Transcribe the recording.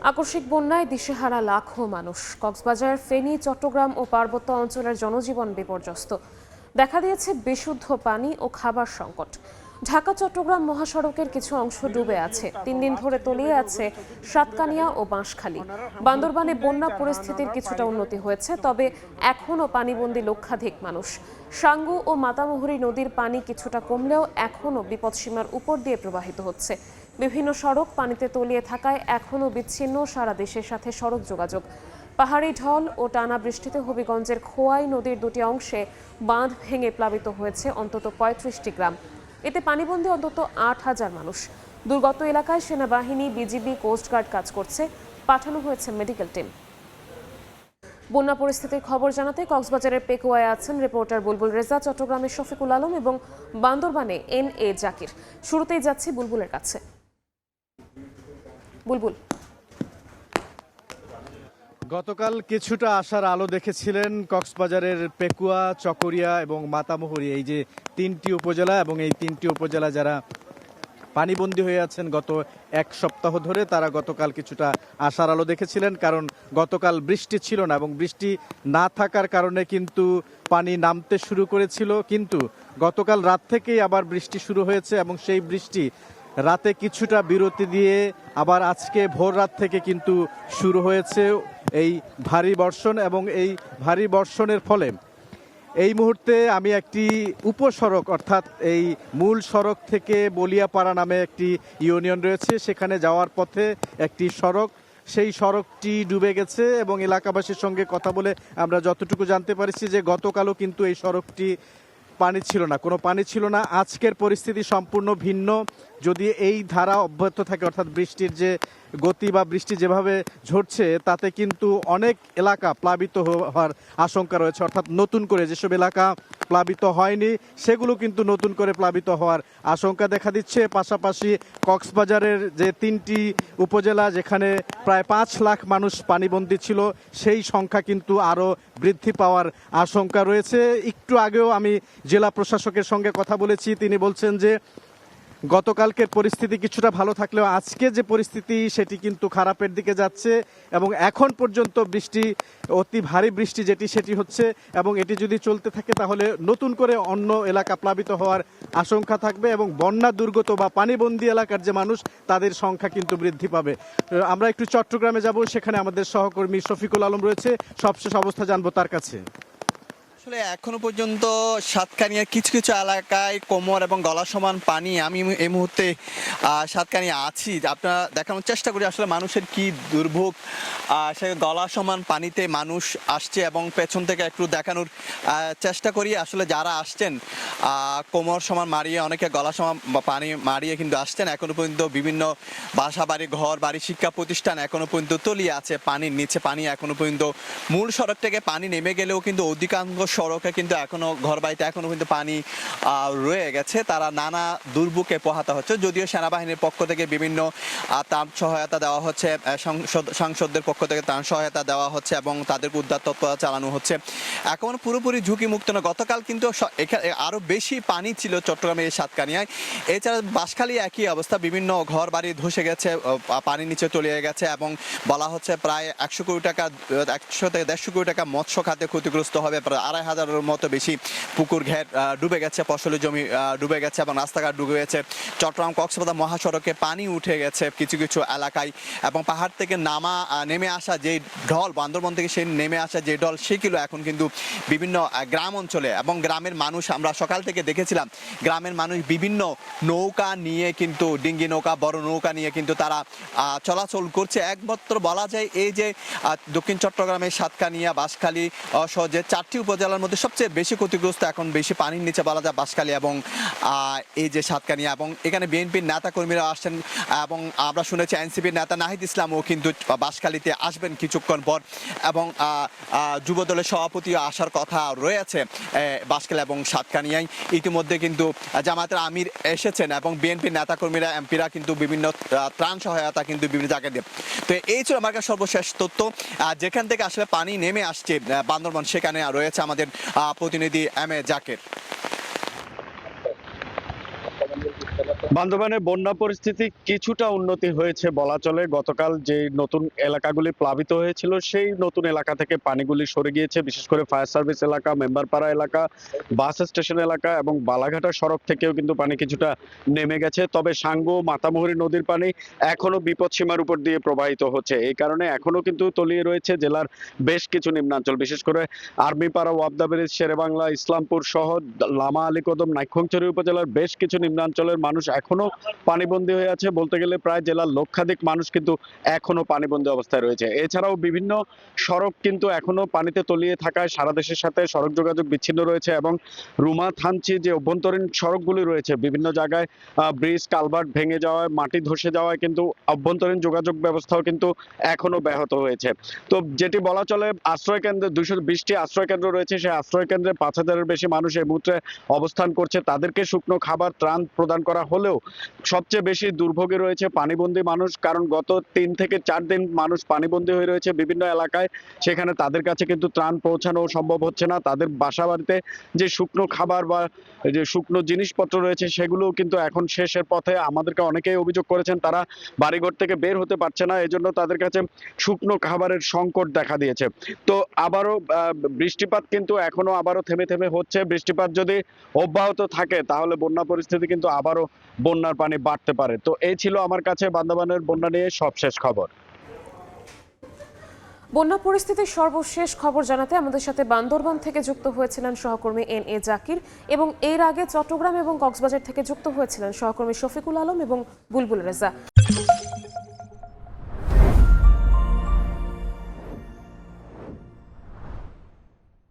আকস্মিক বন্যায় দিশেহারা লাখো মানুষ। কক্সবাজার, ফেনী, চট্টগ্রাম ও পার্বত্য অঞ্চলের জনজীবন বিপর্যস্ত। দেখা দিয়েছে বিশুদ্ধ পানি ও খাবার সংকট। ঢাকা চট্টগ্রাম মহাসড়কের কিছু অংশ ডুবে আছে। 3 দিন ধরে তলিয়ে আছে সাতকানিয়া ও বাঁশখালী। বান্দরবানে বন্যা পরিস্থিতির কিছুটা উন্নতি হয়েছে, তবে এখনও পানিবন্দী লক্ষাধিক মানুষ। সাঙ্গু ও মাতামুহুরী নদীর পানি কিছুটা কমলেও এখনও বিপদসীমার উপর দিয়ে প্রবাহিত হচ্ছে। বিভিন্ন সড়ক পানিতে তলিয়ে থাকায় এখনও বিচ্ছিন্ন সারা দেশের সাথে সড়ক যোগাযোগ। পাহাড়ি ঢল ও টানা বৃষ্টিতে হবিগঞ্জের খোয়াই নদীর দুটি অংশে বাঁধ ভেঙে প্লাবিত হয়েছে অন্তত 35টি গ্রাম। এতে পানিবন্দী অন্তত 8,000 মানুষ। দুর্গত এলাকায় সেনাবাহিনী, বিজিবি, কোস্টগার্ড কাজ করছে। পাঠানো হয়েছে মেডিকেল টিম। বন্যা পরিস্থিতির খবর জানাতে কক্সবাজারের পেকুয়ায় আছেন রিপোর্টার বুলবুল রেজা, চট্টগ্রামের শফিকুল আলম এবং বান্দরবানে NA জাকির। শুরুতেই যাচ্ছি বুলবুলের কাছে। বুলবুল, গতকাল কিছুটা আশার আলো দেখেছিলেন কক্সবাজারের পেকুয়া, চকরিয়া এবং মাতামুহুরী, এই যে 3টি উপজেলা, এবং এই 3টি উপজেলা যারা পানিবন্দী হয়ে আছেন গত এক সপ্তাহ ধরে, তারা গতকাল কিছুটা আশার আলো দেখেছিলেন। কারণ গতকাল বৃষ্টি ছিল না, এবং বৃষ্টি না থাকার কারণে কিন্তু পানি নামতে শুরু করেছিল। কিন্তু গতকাল রাত থেকেই আবার বৃষ্টি শুরু হয়েছে, এবং সেই বৃষ্টি রাতে কিছুটা বিরতি দিয়ে আবার আজকে ভোর রাত থেকে কিন্তু শুরু হয়েছে এই ভারী বর্ষণ। এবং এই ভারী বর্ষণের ফলে এই মুহূর্তে আমি একটি উপসড়ক, অর্থাৎ এই মূল সড়ক থেকে বলিয়াপাড়া নামে একটি ইউনিয়ন রয়েছে, সেখানে যাওয়ার পথে একটি সড়ক, সেই সড়কটি ডুবে গেছে। এবং এলাকাবাসীর সঙ্গে কথা বলে আমরা যতটুকু জানতে পারছি যে গতকালও কিন্তু এই সড়কটি পানি ছিল না, কোনো পানি ছিল না। আজকের পরিস্থিতি সম্পূর্ণ ভিন্ন। যদি এই ধারা অব্যাহত থাকে, অর্থাৎ বৃষ্টির যে গতি বা বৃষ্টি যেভাবে ঝরছে, তাতে কিন্তু অনেক এলাকা প্লাবিত হওয়ার আশঙ্কা রয়েছে। অর্থাৎ নতুন করে যেসব এলাকা প্লাবিত হয়নি, সেগুলো কিন্তু নতুন করে প্লাবিত হওয়ার আশঙ্কা দেখা দিচ্ছে। পাশাপাশি কক্সবাজারের যে 3টি উপজেলা, যেখানে প্রায় 5 লাখ মানুষ পানিবন্দী ছিল, সেই সংখ্যা কিন্তু আরও বৃদ্ধি পাওয়ার আশঙ্কা রয়েছে। একটু আগেও আমি জেলা প্রশাসকের সঙ্গে কথা বলেছি, তিনি বলছেন যে গতকালকের পরিস্থিতি কিছুটা ভালো থাকলেও আজকে যে পরিস্থিতি, সেটি কিন্তু খারাপের দিকে যাচ্ছে। এবং এখন পর্যন্ত বৃষ্টি, অতি ভারী বৃষ্টি সেটি হচ্ছে, এবং এটি যদি চলতে থাকে তাহলে নতুন করে অন্য এলাকা প্লাবিত হওয়ার আশঙ্কা থাকবে, এবং বন্যা দুর্গত বা পানিবন্দী এলাকার যে মানুষ, তাদের সংখ্যা কিন্তু বৃদ্ধি পাবে। আমরা একটু চট্টগ্রামে যাব, সেখানে আমাদের সহকর্মী শফিকুল আলম রয়েছে, সবশেষ অবস্থা জানবো তার কাছে। আসলে এখনো পর্যন্ত সাতকানিয়ার কিছু কিছু এলাকায় কোমর এবং গলা সমান পানি। আমি এই মুহূর্তে সাতকানিয়া আছি, আপনারা দেখানোর চেষ্টা করি আসলে মানুষের কি দুর্ভোগ। সে গলা সমান পানিতে মানুষ আসছে, এবং পেছন থেকে একটু দেখানোর চেষ্টা করি। আসলে যারা আসছেন কোমর সমান মারিয়ে, অনেকে গলা সমান পানি মারিয়ে কিন্তু আসছেন। এখনো পর্যন্ত বিভিন্ন বাসা বাড়ি, ঘর বাড়ি, শিক্ষা প্রতিষ্ঠান এখনো পর্যন্ত তলিয়ে আছে পানির নিচে। পানি এখনো পর্যন্ত মূল সড়ক থেকে পানি নেমে গেলেও কিন্তু অধিকাংশ সড়কে কিন্তু এখনো ঘর বাড়িতে এখনো কিন্তু পানি রয়ে গেছে। তারা নানা দুর্ভোগে পোহাতে হচ্ছে। যদিও সেনাবাহিনীর পক্ষ থেকে বিভিন্ন ত্রাণ সহায়তা দেওয়া হচ্ছে, সাংসদদের পক্ষ থেকে ত্রাণ সহায়তা দেওয়া হচ্ছে, এবং তাদেরকে উদ্ধার তৎপরতা চালানো হচ্ছে। এখন পুরোপুরি ঝুঁকিমুক্ত না। গতকাল কিন্তু আরো বেশি পানি ছিল চট্টগ্রামের এই সাতকানিয়ায়। এছাড়া বাঁশখালী একই অবস্থা, বিভিন্ন ঘর বাড়ি ধসে গেছে, পানির নিচে তলিয়ে গেছে, এবং বলা হচ্ছে প্রায় 100 কোটি টাকা, 100 থেকে 150 কোটি টাকা মৎস্য খাতে ক্ষতিগ্রস্ত হবে। প্রায় 2,500-এর মতো বেশি পুকুর ঘের ডুবে গেছে, ফসলি জমি ডুবে গেছে, এবং রাস্তাঘাট ডুবে গেছে। চট্টগ্রাম কক্সবাজার মহাসড়কে পানি উঠে গেছে কিছু কিছু এলাকায়, এবং পাহাড় থেকে নেমে আসা যে ঢল, বান্দরবন থেকে সেই নেমে আসা যে ঢল, সেগুলো এখন কিন্তু বিভিন্ন গ্রাম অঞ্চলে, এবং গ্রামের মানুষ, আমরা সকাল থেকে দেখেছিলাম গ্রামের মানুষ বিভিন্ন নৌকা নিয়ে কিন্তু, ডিঙ্গি নৌকা, বড় নৌকা নিয়ে কিন্তু তারা চলাচল করছে। একমাত্র বলা যায় এই যে দক্ষিণ চট্টগ্রামের সাতকানিয়া, বাঁশখালী সহ যে 4টি উপজেলার মধ্যে সবচেয়ে বেশি ক্ষতিগ্রস্ত, এখন বেশি পানির নিচে বলা যায় বাঁশখালী এবং এই যে সাতকানিয়া। এবং এখানে বিএনপির নেতা কর্মীরা আসছেন, এবং আমরা শুনেছি এনসিপির নেতা নাহিদ ইসলামও কিন্তু বাঁশখালীতে আসবেন কিছুক্ষণ পর, এবং যুবদলের সভাপতিও আসার কথা রয়েছে বাঁশখালী এবং সাতকানিয়ায়। ইতিমধ্যে কিন্তু জামায়াতের আমির এসেছেন, এবং বিএনপির নেতা কর্মীরা, এমপিরা কিন্তু বিভিন্ন ত্রাণ সহায়তা কিন্তু বিভিন্ন জায়গায় দেন। তো এই ছিল আমার কাছে সর্বশেষ তথ্য। যেখান থেকে আসলে পানি নেমে আসছে বান্দরবান, সেখানে রয়েছে আমাদের প্রতিনিধি MA জাকির। বান্দরবানের বন্যা পরিস্থিতি কিছুটা উন্নতি হয়েছে বলা চলে। গতকাল যে নতুন এলাকাগুলি প্লাবিত হয়েছিল সেই নতুন এলাকা থেকে পানিগুলি সরে গিয়েছে, বিশেষ করে ফায়ার সার্ভিস এলাকা, মেম্বারপাড়া এলাকা, বাস স্টেশন এলাকা এবং বালাঘাটা সড়ক থেকেও কিন্তু পানি কিছুটা নেমে গেছে। তবে সাঙ্গু মাতামুহুরী নদীর পানি এখনো বিপদসীমার উপর দিয়ে প্রবাহিত হচ্ছে। এই কারণে এখনো কিন্তু তলিয়ে রয়েছে জেলার বেশ কিছু নিম্নাঞ্চল, বিশেষ করে আর্মিপাড়া, ওয়াবদা ব্রিজ, শেরেবাংলা, ইসলামপুর সহ লামা আলীকদম, নাইক্ষ্যংছড়ি উপজেলার বেশ কিছু নিম্নাঞ্চলের মানুষ এখনো পানিবন্দী হয়ে আছে। বলতে গেলে প্রায় জেলার লক্ষাধিক মানুষ কিন্তু এখনো পানিবন্দী অবস্থায় রয়েছে। এছাড়াও বিভিন্ন সড়ক কিন্তু এখনো পানিতে তলিয়ে থাকায় সারা দেশের সাথে সড়ক যোগাযোগ বিচ্ছিন্ন রয়েছে এবং রুমা থানচি যে অভ্যন্তরীণ সড়কগুলি রয়েছে বিভিন্ন জায়গায় ব্রিজ কালভার্ট ভেঙে যাওয়ায়, মাটি ধসে যাওয়ায় কিন্তু অভ্যন্তরীণ যোগাযোগ ব্যবস্থাও কিন্তু এখনো ব্যাহত হয়েছে। তো যেটি বলা চলে, আশ্রয় কেন্দ্রে 220টি আশ্রয় কেন্দ্র রয়েছে, সেই আশ্রয় কেন্দ্রে 5,000-এর বেশি মানুষ এই মুহূর্তে অবস্থান করছে। তাদেরকে শুকনো খাবার, ত্রাণ প্রদান করা হলেও সবচেয়ে বেশি দুর্ভোগে রয়েছে পানিবন্দী মানুষ। কারণ গত 3 থেকে 4 দিন মানুষ পানিবন্দী হয়ে রয়েছে বিভিন্ন এলাকায়, সেখানে তাদের কাছে কিন্তু ত্রাণ পৌঁছানো সম্ভব হচ্ছে না। তাদের বাসা বাড়িতে যে শুকনো খাবার বা যে শুকনো জিনিসপত্র রয়েছে সেগুলোও কিন্তু এখন শেষের পথে। আমাদেরকে অনেকেই অভিযোগ করেছেন তারা বাড়িঘর থেকে বের হতে পারছে না, এজন্য তাদের কাছে শুকনো খাবারের সংকট দেখা দিয়েছে। তো আবারও বৃষ্টিপাত কিন্তু এখনো আবারও থেমে থেমে হচ্ছে। বৃষ্টিপাত যদি অব্যাহত থাকে তাহলে বন্যা পরিস্থিতি কিন্তু আবারও বন্যার পানি বাড়তে পারে। তো এই ছিল আমার কাছে বান্দরবানের বন্যা নিয়ে সবশেষ খবর। বন্যা পরিস্থিতির সর্বশেষ খবর জানাতে আমাদের সাথে বান্দরবান থেকে যুক্ত হয়েছিলেন সহকর্মী NA জাকির, এবং এর আগে চট্টগ্রাম এবং কক্সবাজার থেকে যুক্ত হয়েছিলেন সহকর্মী শফিকুল আলম এবং বুলবুল রেজা।